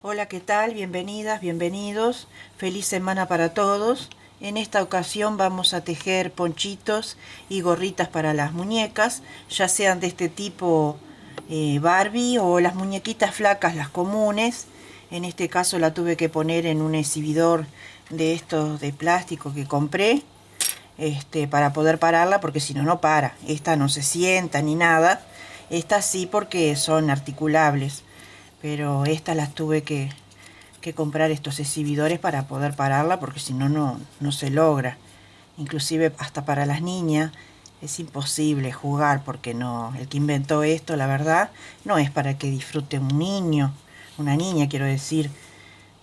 Hola, ¿qué tal? Bienvenidas, bienvenidos. Feliz semana para todos. En esta ocasión vamos a tejer ponchitos y gorritas para las muñecas, ya sean de este tipo Barbie o las muñequitas flacas, las comunes. En este caso la tuve que poner en un exhibidor de estos de plástico que compré, para poder pararla, porque si no, no para. Esta no se sienta ni nada. Esta sí, porque son articulables, pero estas las tuve que comprar estos exhibidores para poder pararla, porque si no, no se logra. Inclusive hasta para las niñas es imposible jugar, porque no, el que inventó esto, la verdad, no es para que disfrute un niño, una niña quiero decir,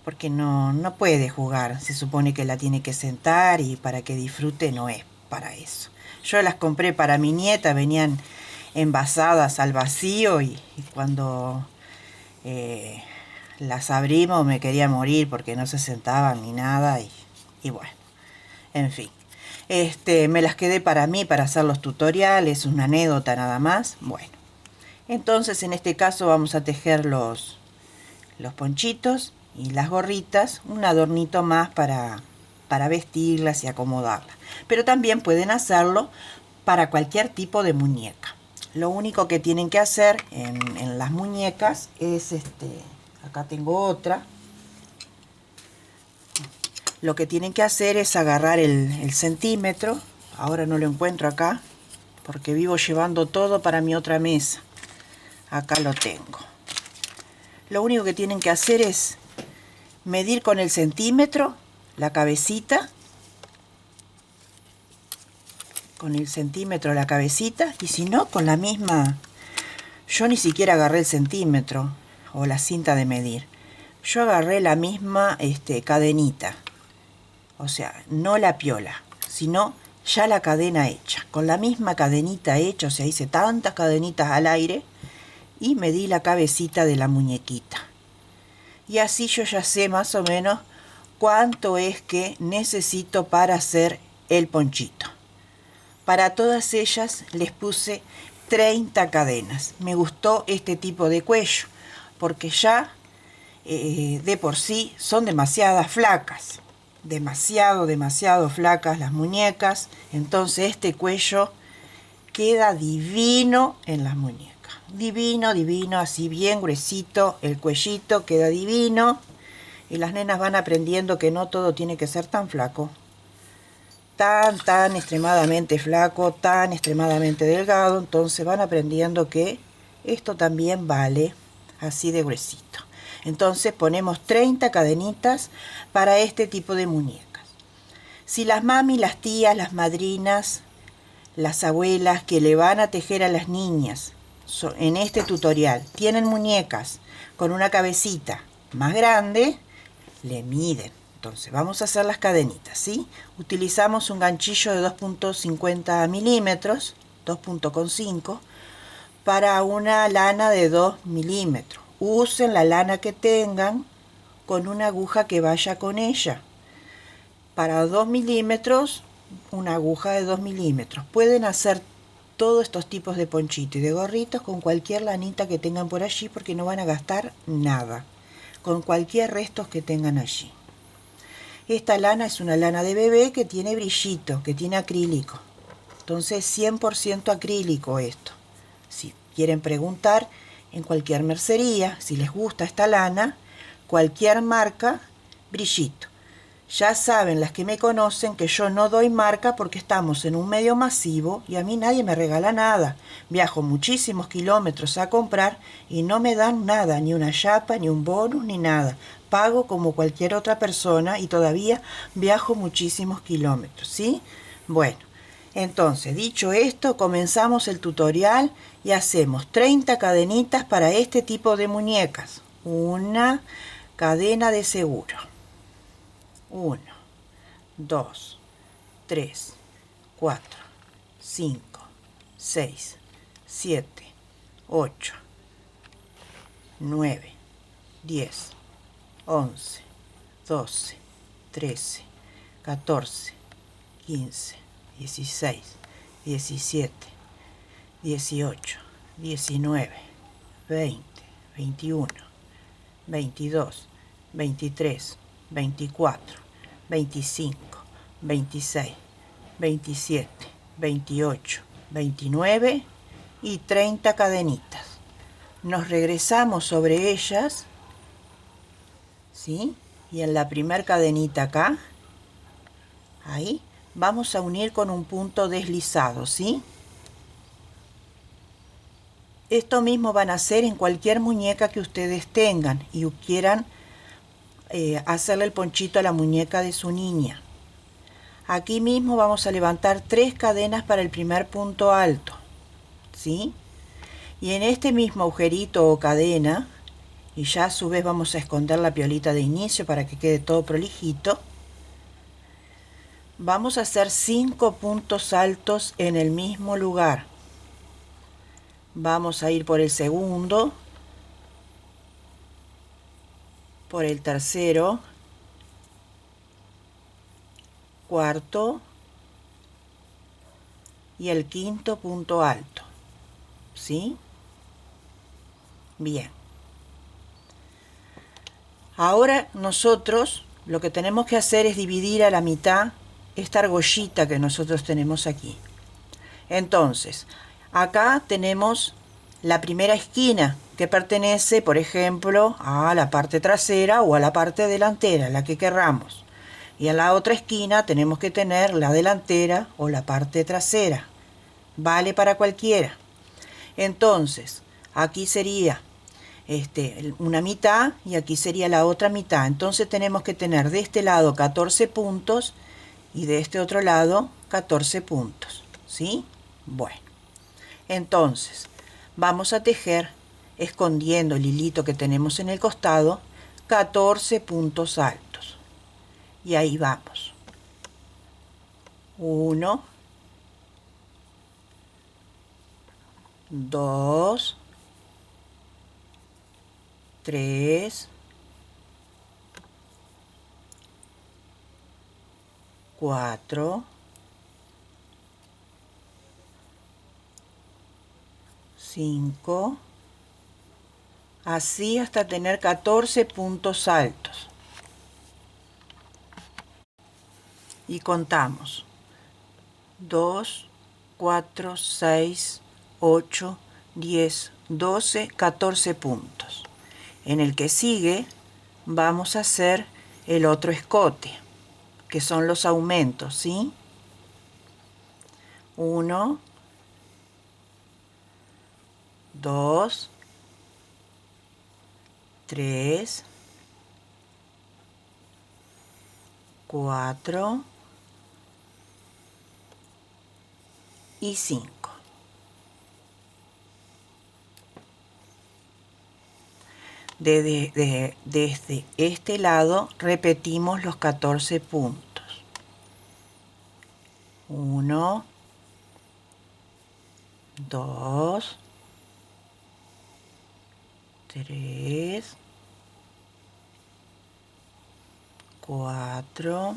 porque no puede jugar. Se supone que la tiene que sentar, y para que disfrute no es para eso. Yo las compré para mi nieta, venían envasadas al vacío, y cuando eh, las abrimos me quería morir porque no se sentaban ni nada, y bueno, en fin. Me las quedé para mí, para hacer los tutoriales, una anécdota nada más. Bueno, entonces en este caso vamos a tejer los ponchitos y las gorritas, un adornito más para vestirlas y acomodarlas. Pero también pueden hacerlo para cualquier tipo de muñeca. Lo único que tienen que hacer en las muñecas es acá tengo otra. Lo que tienen que hacer es agarrar el centímetro. Ahora no lo encuentro acá, porque vivo llevando todo para mi otra mesa. Acá lo tengo. Lo único que tienen que hacer es medir con el centímetro la cabecita. Con el centímetro la cabecita. Y si no, con la misma... Yo ni siquiera agarré el centímetro o la cinta de medir. Yo agarré la misma cadenita. O sea, no la piola, sino ya la cadena hecha. Con la misma cadenita hecha, o sea, hice tantas cadenitas al aire y medí la cabecita de la muñequita. Y así yo ya sé más o menos cuánto es que necesito para hacer el ponchito. Para todas ellas les puse 30 cadenas. Me gustó este tipo de cuello, porque ya de por sí son demasiadas flacas. Demasiado flacas las muñecas. Entonces este cuello queda divino en las muñecas. Divino, divino, así bien gruesito. El cuellito queda divino. Y las nenas van aprendiendo que no todo tiene que ser tan flaco. Tan extremadamente flaco, tan extremadamente delgado. Entonces van aprendiendo que esto también vale así de gruesito. Entonces ponemos 30 cadenitas para este tipo de muñecas. Si las mami, las tías, las madrinas, las abuelas que le van a tejer a las niñas en este tutorial tienen muñecas con una cabecita más grande, le miden. Entonces vamos a hacer las cadenitas, ¿sí? Utilizamos un ganchillo de 2.50 milímetros, 2.5, para una lana de 2 milímetros. Usen la lana que tengan con una aguja que vaya con ella. Para 2 milímetros, una aguja de 2 milímetros. Pueden hacer todos estos tipos de ponchitos y de gorritos con cualquier lanita que tengan por allí, porque no van a gastar nada. Con cualquier restos que tengan allí. Esta lana es una lana de bebé que tiene brillito, que tiene acrílico. Entonces 100% acrílico esto. Si quieren preguntar en cualquier mercería, si les gusta esta lana, cualquier marca, brillito. Ya saben las que me conocen que yo no doy marca, porque estamos en un medio masivo y a mí nadie me regala nada. Viajo muchísimos kilómetros a comprar y no me dan nada, ni una chapa, ni un bonus, ni nada. Pago como cualquier otra persona y todavía viajo muchísimos kilómetros, ¿sí? Bueno, entonces, dicho esto, comenzamos el tutorial y hacemos 30 cadenitas para este tipo de muñecas. Una cadena de seguro. 1, 2, 3, 4, 5, 6, 7, 8, 9, 10, 11, 12, 13, 14, 15, 16, 17, 18, 19, 20, 21, 22, 23, 24, 25, 26, 27, 28, 29 y 30 cadenitas. Nos regresamos sobre ellas, ¿sí? Y en la primer cadenita acá, ahí, vamos a unir con un punto deslizado, ¿sí? Esto mismo van a hacer en cualquier muñeca que ustedes tengan y quieran hacerle el ponchito a la muñeca de su niña. Aquí mismo vamos a levantar 3 cadenas para el primer punto alto, ¿sí? Y en este mismo agujerito o cadena, y ya a su vez vamos a esconder la piolita de inicio para que quede todo prolijito, vamos a hacer 5 puntos altos en el mismo lugar. Vamos a ir por el segundo, por el tercero, cuarto y el quinto punto alto, ¿sí? Bien. Ahora nosotros lo que tenemos que hacer es dividir a la mitad esta argollita que nosotros tenemos aquí. Entonces, acá tenemos la primera esquina que pertenece, por ejemplo, a la parte trasera o a la parte delantera, la que querramos. Y en la otra esquina tenemos que tener la delantera o la parte trasera. Vale para cualquiera. Entonces, aquí sería una mitad y aquí sería la otra mitad. Entonces tenemos que tener de este lado 14 puntos y de este otro lado 14 puntos, ¿sí? Bueno, entonces vamos a tejer escondiendo el hilito que tenemos en el costado 14 puntos altos. Y ahí vamos. 1, 2, 3, 4, 5, así hasta tener 14 puntos altos. Y contamos 2, 4, 6, 8, 10, 12, 14 puntos. En el que sigue vamos a hacer el otro escote, que son los aumentos, ¿sí? 1, 2, 3, 4 y 5. Desde este lado repetimos los 14 puntos. 1, 2, 3, 4,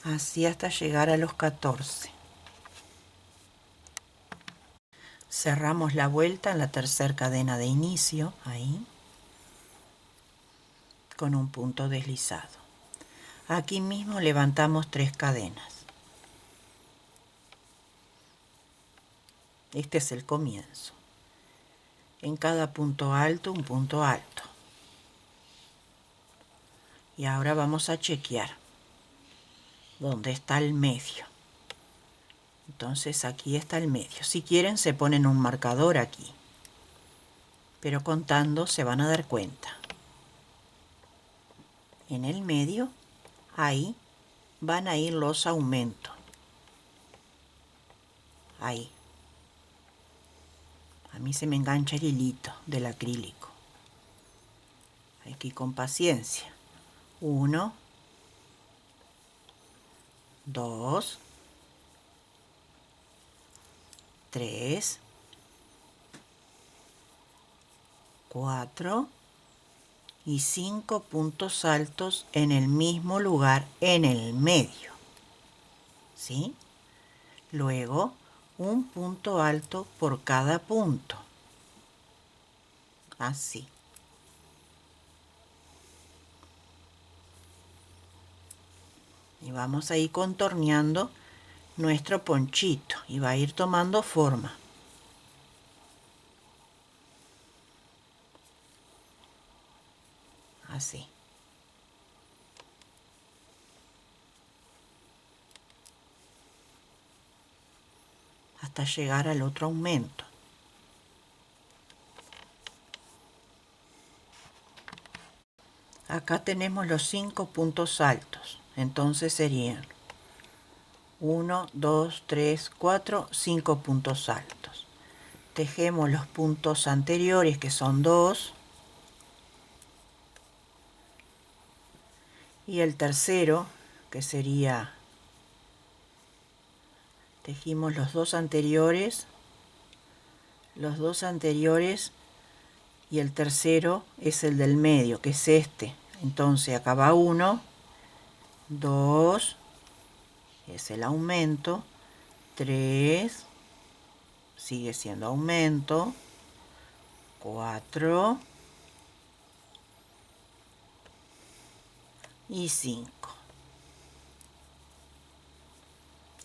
así hasta llegar a los 14. Cerramos la vuelta en la tercera cadena de inicio, ahí, con un punto deslizado. Aquí mismo levantamos 3 cadenas. Este es el comienzo. En cada punto alto, un punto alto. Y ahora vamos a chequear dónde está el medio. Entonces aquí está el medio. Si quieren se ponen un marcador aquí, pero contando se van a dar cuenta. En el medio, ahí van a ir los aumentos. Ahí. A mí se me engancha el hilito del acrílico. Aquí con paciencia. 1, 2, 3, 4 y 5 puntos altos en el mismo lugar en el medio, ¿sí? Luego un punto alto por cada punto, así. Y vamos a ir contorneando nuestro ponchito y va a ir tomando forma. Así. Hasta llegar al otro aumento. Acá tenemos los 5 puntos altos, entonces serían 1, 2, 3, 4, 5 puntos altos. Tejemos los puntos anteriores, que son 2, y el tercero, que sería, tejimos los dos anteriores, y el tercero es el del medio, que es este. Entonces acá va 1, 2, es el aumento, 3, sigue siendo aumento, 4 y 5.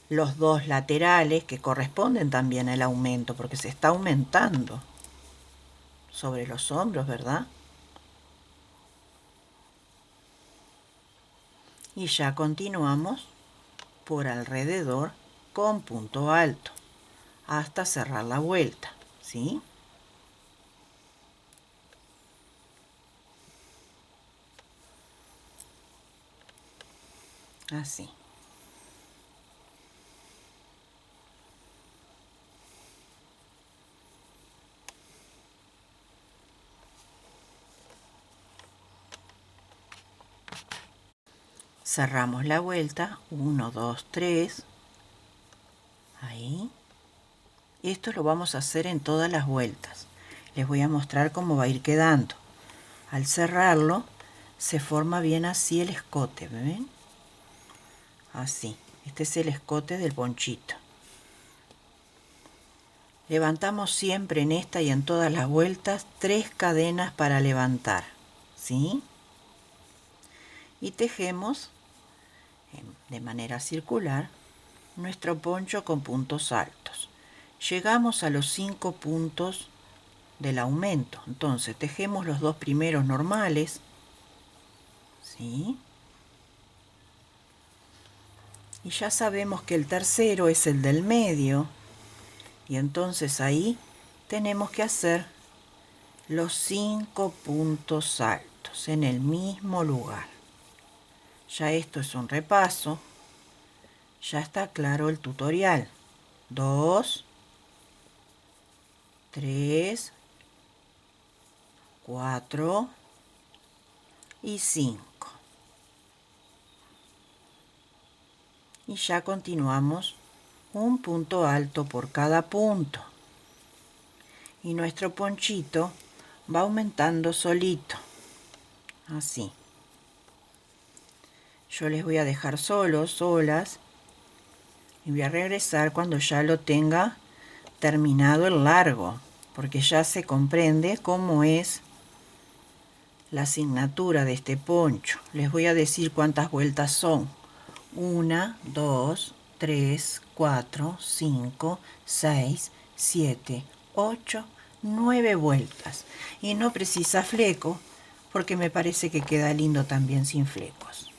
Los dos laterales que corresponden también al aumento, porque se está aumentando sobre los hombros, ¿verdad? Y ya continuamos por alrededor con punto alto hasta cerrar la vuelta, ¿sí? Así. Cerramos la vuelta, 1, 2, 3, ahí. Esto lo vamos a hacer en todas las vueltas. Les voy a mostrar cómo va a ir quedando. Al cerrarlo, se forma bien así el escote, ¿ven? Así, este es el escote del ponchito. Levantamos siempre en esta y en todas las vueltas 3 cadenas para levantar, ¿sí? Y tejemos de manera circular nuestro poncho con puntos altos. Llegamos a los 5 puntos del aumento, entonces tejemos los dos primeros normales, ¿sí? Y ya sabemos que el tercero es el del medio, y entonces ahí tenemos que hacer los 5 puntos altos en el mismo lugar. Ya esto es un repaso, ya está claro el tutorial. 2, 3, 4 y 5. Y ya continuamos un punto alto por cada punto. Y nuestro ponchito va aumentando solito, así. Yo les voy a dejar solas, y voy a regresar cuando ya lo tenga terminado el largo, porque ya se comprende cómo es la asignatura de este poncho. Les voy a decir cuántas vueltas son. 1, 2, 3, 4, 5, 6, 7, 8, 9 vueltas. Y no precisa fleco, porque me parece que queda lindo también sin flecos.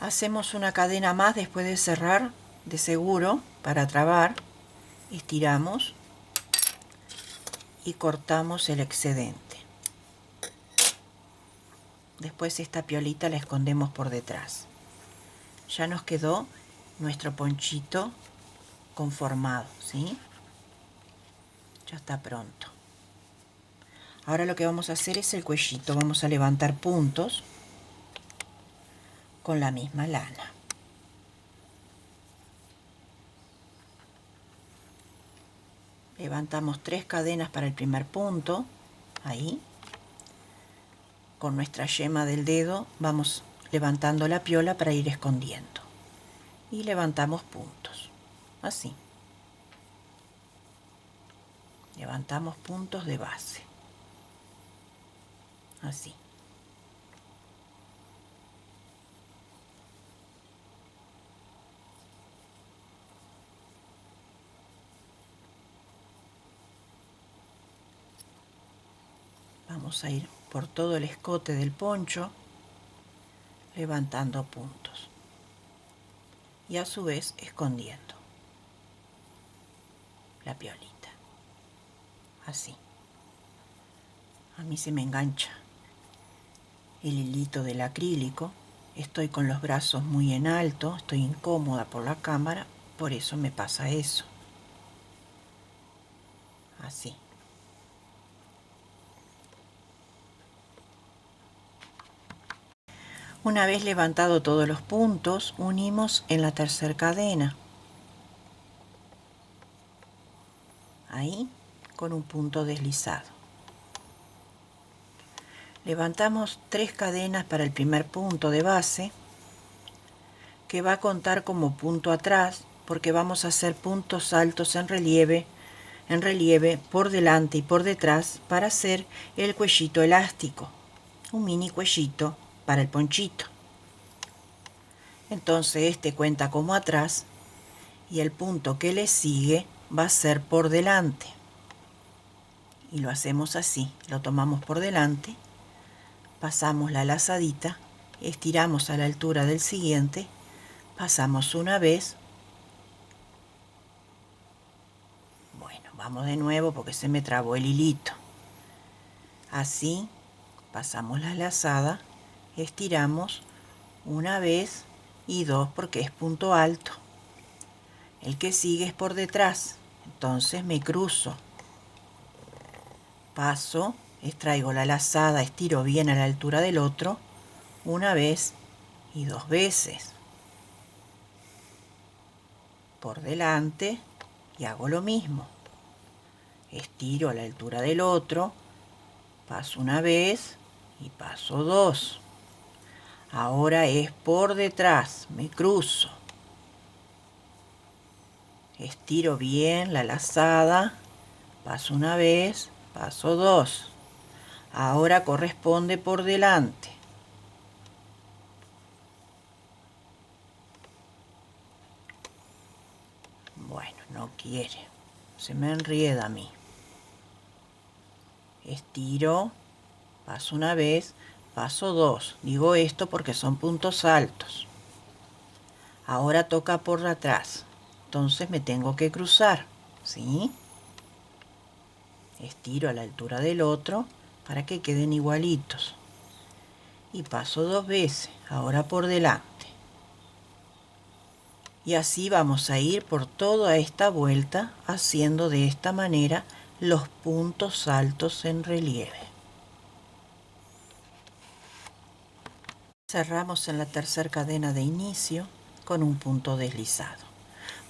Hacemos una cadena más después de cerrar, de seguro, para trabar. Estiramos y cortamos el excedente. Después esta piolita la escondemos por detrás. Ya nos quedó nuestro ponchito conformado, ¿sí? Ya está pronto. Ahora lo que vamos a hacer es el cuellito. Vamos a levantar puntos con la misma lana. Levantamos 3 cadenas para el primer punto, ahí. Con nuestra yema del dedo vamos levantando la piola para ir escondiendo. Y levantamos puntos. así. Levantamos puntos de base, así. Vamos a ir por todo el escote del poncho, levantando puntos y a su vez escondiendo la piolita, así. A mí se me engancha el hilito del acrílico, estoy con los brazos muy en alto, estoy incómoda por la cámara, por eso me pasa eso, así. Una vez levantado todos los puntos, unimos en la tercera cadena, ahí con un punto deslizado. Levantamos 3 cadenas para el primer punto de base, que va a contar como punto atrás, porque vamos a hacer puntos altos en relieve por delante y por detrás para hacer el cuellito elástico, un mini cuellito para el ponchito. Entonces este cuenta como atrás y el punto que le sigue va a ser por delante. Y lo hacemos así, lo tomamos por delante, pasamos la lazadita, estiramos a la altura del siguiente, pasamos una vez. Bueno, vamos de nuevo porque se me trabó el hilito. Así, pasamos la lazada, estiramos una vez y dos porque es punto alto. El que sigue es por detrás, entonces me cruzo. Paso, extraigo la lazada, estiro bien a la altura del otro, una vez y 2 veces. Por delante y hago lo mismo. Estiro a la altura del otro, paso una vez y paso 2. Ahora es por detrás, me cruzo. Estiro bien la lazada, paso una vez, paso 2. Ahora corresponde por delante. Bueno, no quiere, se me enrieda a mí. Estiro, paso una vez, paso 2. Digo esto porque son puntos altos. Ahora toca por atrás, entonces me tengo que cruzar, ¿sí? Estiro a la altura del otro para que queden igualitos. Y paso 2 veces, ahora por delante. Y así vamos a ir por toda esta vuelta haciendo de esta manera los puntos altos en relieve. Cerramos en la tercera cadena de inicio con un punto deslizado.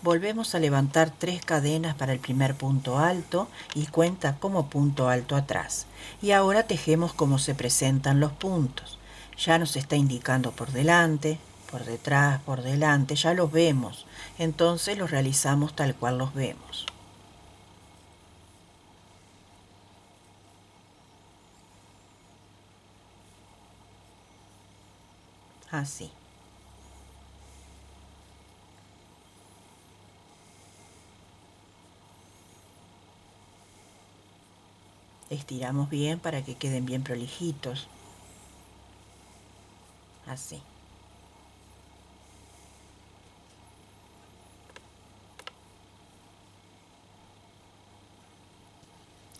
Volvemos a levantar 3 cadenas para el primer punto alto y cuenta como punto alto atrás. Y ahora tejemos como se presentan los puntos. Ya nos está indicando por delante, por detrás, por delante, ya los vemos. Entonces los realizamos tal cual los vemos. Así. Estiramos bien para que queden bien prolijitos. Así.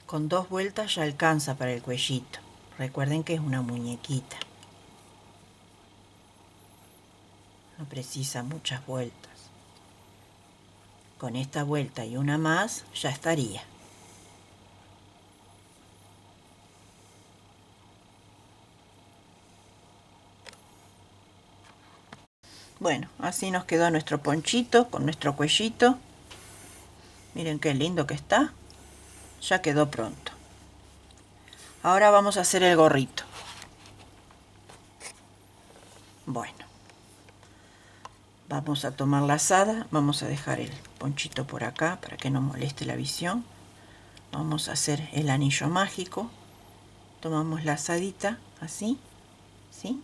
Con 2 vueltas ya alcanza para el cuellito. Recuerden que es una muñequita. No precisa muchas vueltas. Con esta vuelta y una más ya estaría. Bueno, así nos quedó nuestro ponchito con nuestro cuellito. Miren qué lindo que está. Ya quedó pronto. Ahora vamos a hacer el gorrito. Bueno, Vamos a tomar la lazada, vamos a dejar el ponchito por acá para que no moleste la visión. Vamos a hacer el anillo mágico. Tomamos la lazadita así, ¿sí?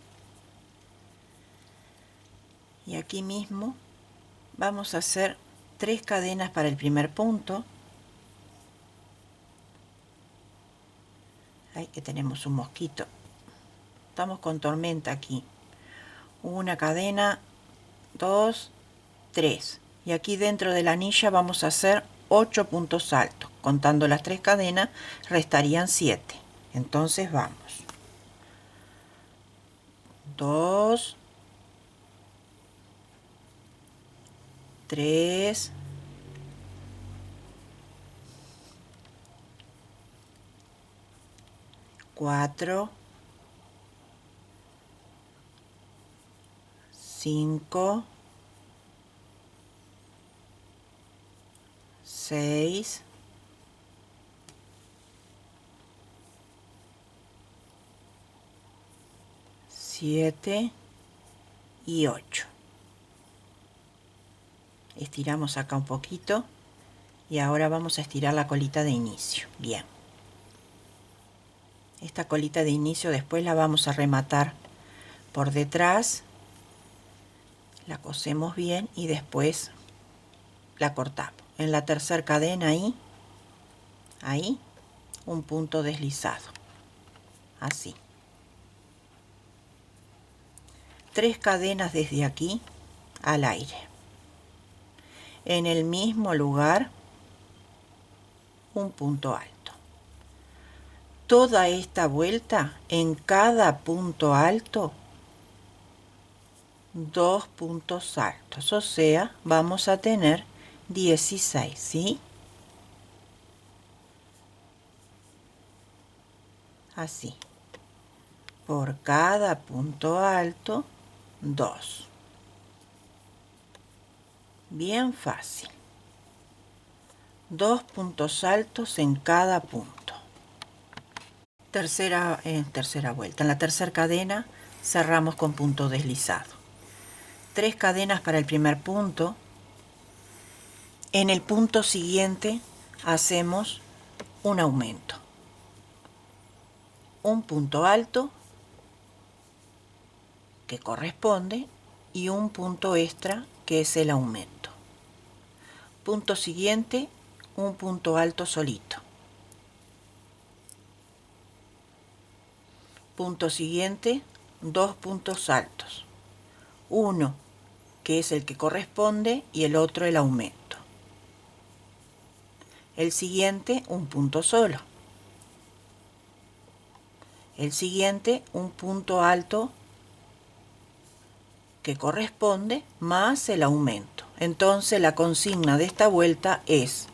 Y aquí mismo vamos a hacer 3 cadenas para el primer punto. Ay, que tenemos un mosquito. Estamos con tormenta aquí. Una cadena, 2, 3. Y aquí dentro de la anilla vamos a hacer 8 puntos altos. Contando las 3 cadenas, restarían 7. Entonces vamos. 2, 3, 4, 5, 6, 7 y 8. Estiramos acá un poquito y ahora vamos a estirar la colita de inicio. Bien. Esta colita de inicio después la vamos a rematar por detrás. La cosemos bien y después la cortamos. En la tercera cadena ahí, un punto deslizado. Así. 3 cadenas desde aquí al aire. En el mismo lugar, un punto alto. Toda esta vuelta, en cada punto alto, 2 puntos altos. O sea, vamos a tener 16, ¿sí? Así. Por cada punto alto, 2. Bien fácil. 2 puntos altos en cada punto. Tercera vuelta. En la tercera cadena cerramos con punto deslizado. 3 cadenas para el primer punto. En el punto siguiente hacemos un aumento. Un punto alto que corresponde y un punto extra que es el aumento. Punto siguiente, un punto alto solito. Punto siguiente, 2 puntos altos. Uno que es el que corresponde y el otro el aumento. El siguiente, un punto solo. El siguiente, un punto alto que corresponde más el aumento. Entonces la consigna de esta vuelta es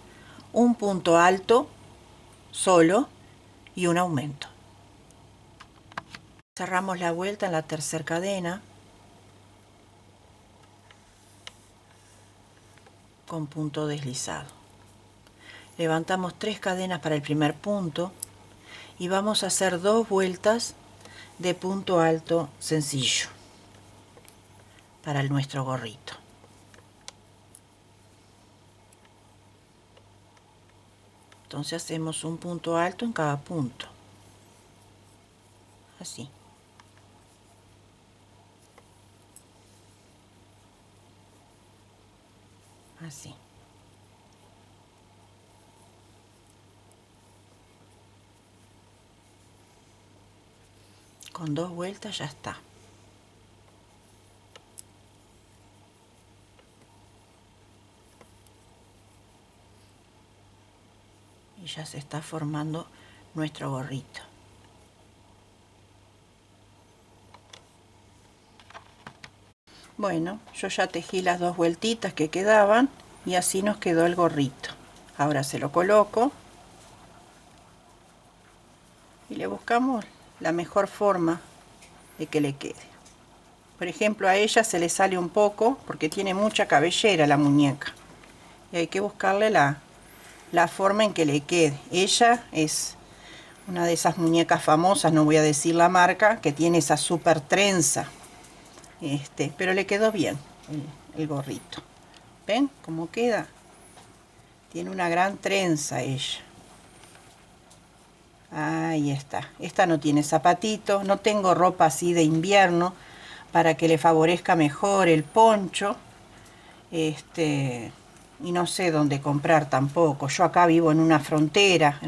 un punto alto solo y un aumento. Cerramos la vuelta en la tercera cadena con punto deslizado. Levantamos 3 cadenas para el primer punto y vamos a hacer 2 vueltas de punto alto sencillo para nuestro gorrito. Entonces hacemos un punto alto en cada punto. Así. Así. Con 2 vueltas ya está. Y ya se está formando nuestro gorrito. Bueno, yo ya tejí las 2 vueltitas que quedaban y así nos quedó el gorrito. Ahora se lo coloco y le buscamos la mejor forma de que le quede. Por ejemplo, a ella se le sale un poco porque tiene mucha cabellera la muñeca y hay que buscarle la forma en que le quede. Ella es una de esas muñecas famosas, no voy a decir la marca, que tiene esa super trenza. Pero le quedó bien el gorrito. ¿Ven cómo queda? Tiene una gran trenza ella. Ahí está. Esta no tiene zapatitos. No tengo ropa así de invierno para que le favorezca mejor el poncho. Y no sé dónde comprar tampoco. Yo acá vivo en una frontera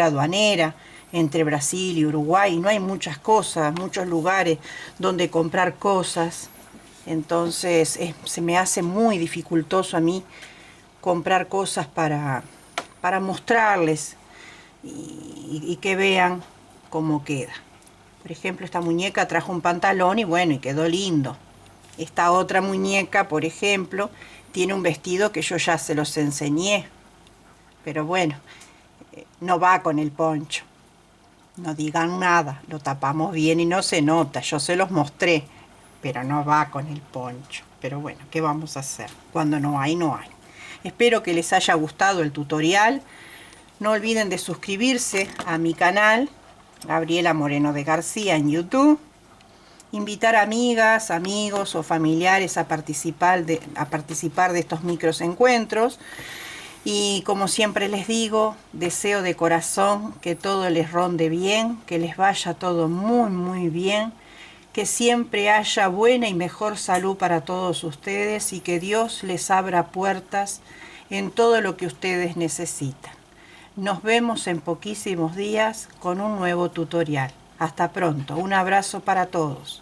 aduanera entre Brasil y Uruguay. Y no hay muchas cosas, muchos lugares donde comprar cosas. Entonces se me hace muy dificultoso a mí comprar cosas para mostrarles y que vean cómo queda. Por ejemplo, esta muñeca trajo un pantalón y bueno, y quedó lindo. Esta otra muñeca, por ejemplo, tiene un vestido que yo ya se los enseñé. Pero bueno, no va con el poncho. No digan nada, lo tapamos bien y no se nota. Yo se los mostré, pero no va con el poncho. Pero bueno, ¿qué vamos a hacer? Cuando no hay, no hay. Espero que les haya gustado el tutorial. No olviden de suscribirse a mi canal, Gabriela Moreno de García, en YouTube. Invitar amigas, amigos o familiares a participar de estos microencuentros. Y como siempre les digo, deseo de corazón que todo les ronde bien, que les vaya todo muy muy bien, que siempre haya buena y mejor salud para todos ustedes y que Dios les abra puertas en todo lo que ustedes necesitan. Nos vemos en poquísimos días con un nuevo tutorial. Hasta pronto, un abrazo para todos.